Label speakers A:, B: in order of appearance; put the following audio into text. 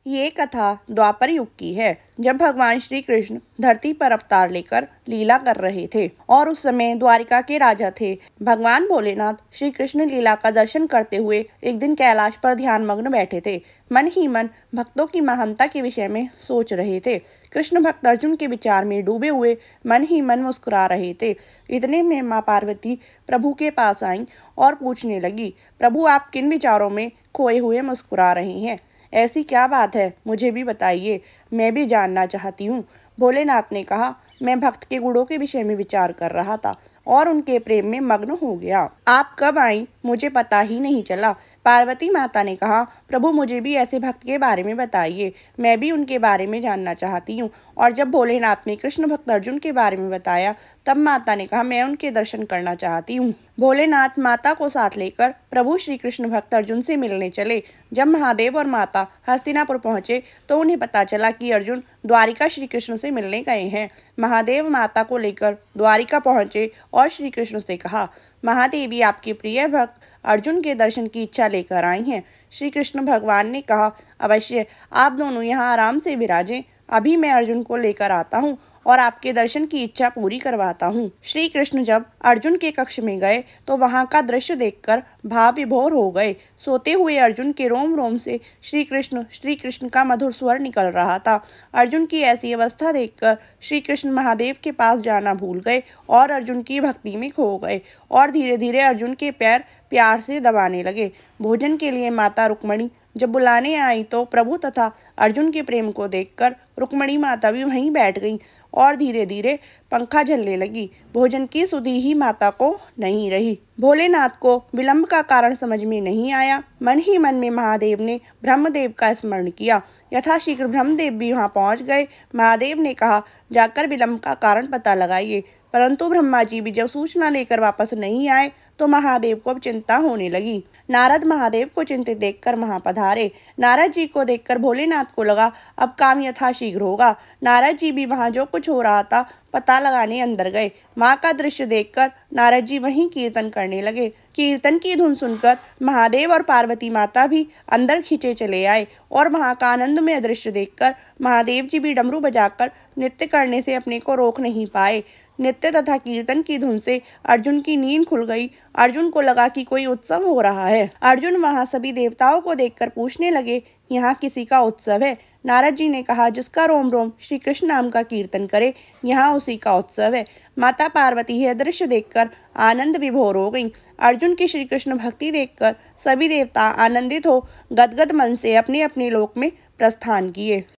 A: ये कथा द्वापर युग की है, जब भगवान श्री कृष्ण धरती पर अवतार लेकर लीला कर रहे थे और उस समय द्वारिका के राजा थे। भगवान भोलेनाथ श्री कृष्ण लीला का दर्शन करते हुए एक दिन कैलाश पर ध्यान मग्न बैठे थे। मन ही मन भक्तों की महानता के विषय में सोच रहे थे। कृष्ण भक्त अर्जुन के विचार में डूबे हुए मन ही मन मुस्कुरा रहे थे। इतने में माँ पार्वती प्रभु के पास आईं और पूछने लगी, प्रभु आप किन विचारों में खोए हुए मुस्कुरा रहे हैं? ऐसी क्या बात है, मुझे भी बताइए, मैं भी जानना चाहती हूँ। भोलेनाथ ने कहा, मैं भक्त के गुणों के विषय में विचार कर रहा था और उनके प्रेम में मग्न हो गया। आप कब आई मुझे पता ही नहीं चला। पार्वती माता ने कहा, प्रभु मुझे भी ऐसे भक्त के बारे में बताइए, मैं भी उनके बारे में जानना चाहती हूँ। और जब भोलेनाथ ने कृष्ण भक्त अर्जुन के बारे में बताया, तब माता ने कहा, मैं उनके दर्शन करना चाहती हूँ। भोलेनाथ माता को साथ लेकर प्रभु श्री कृष्ण भक्त अर्जुन से मिलने चले। जब महादेव और माता हस्तिनापुर पहुंचे तो उन्हें पता चला कि अर्जुन द्वारिका श्री कृष्ण से मिलने गए हैं। महादेव माता को लेकर द्वारिका पहुंचे और श्री कृष्ण से कहा, महादेवी आपके प्रिय भक्त अर्जुन के दर्शन की इच्छा लेकर आई हैं। श्री कृष्ण भगवान ने कहा, अवश्य, आप दोनों यहाँ आराम से विराजें, अभी मैं अर्जुन को लेकर आता हूँ और आपके दर्शन की इच्छा पूरी करवाता हूँ। श्री कृष्ण जब अर्जुन के कक्ष में गए तो वहाँ का दृश्य देखकर भाव विभोर हो गए। सोते हुए अर्जुन के रोम रोम से श्री कृष्ण का मधुर स्वर निकल रहा था। अर्जुन की ऐसी अवस्था देखकर श्री कृष्ण महादेव के पास जाना भूल गए और अर्जुन की भक्ति में खो गए और धीरे धीरे अर्जुन के पैर प्यार से दबाने लगे। भोजन के लिए माता रुक्मणी जब बुलाने आई तो प्रभु तथा अर्जुन के प्रेम को देखकर रुक्मणी माता भी वहीं बैठ गईं और धीरे धीरे पंखा झलने लगी। भोजन की सुधि ही माता को नहीं रही। भोलेनाथ को विलंब का कारण समझ में नहीं आया। मन ही मन में महादेव ने ब्रह्मदेव का स्मरण किया। यथाशीघ्र ब्रह्मदेव भी वहां पहुंच गए। महादेव ने कहा, जाकर विलंब का कारण पता लगाइए। परंतु ब्रह्मा जी भी जब सूचना लेकर वापस नहीं आए तो महादेव को अब चिंता होने लगी। नारद महादेव को चिंतित देखकर वहां पधारे। नारद जी को देखकर भोलेनाथ को लगा, अब काम यथाशीघ्र होगा। नारद जी भी वहां जो कुछ हो रहा था पता लगाने अंदर गए। माँ का दृश्य देखकर नारद जी वहीं कीर्तन करने लगे। कीर्तन की धुन सुनकर महादेव और पार्वती माता भी अंदर खींचे चले आए और वहां का आनंदमय दृश्य देखकर महादेव जी भी डमरू बजाकर नृत्य करने से अपने को रोक नहीं पाए। नृत्य तथा कीर्तन की धुन से अर्जुन की नींद खुल गई। अर्जुन को लगा कि कोई उत्सव हो रहा है। अर्जुन वहां सभी देवताओं को देखकर पूछने लगे, यहाँ किसी का उत्सव है? नारद जी ने कहा, जिसका रोम रोम श्री कृष्ण नाम का कीर्तन करे, यहाँ उसी का उत्सव है। माता पार्वती यह दृश्य देखकर आनंद विभोर हो गई। अर्जुन की श्री कृष्ण भक्ति देखकर सभी देवता आनंदित हो गदगद मन से अपने अपने लोक में प्रस्थान किए।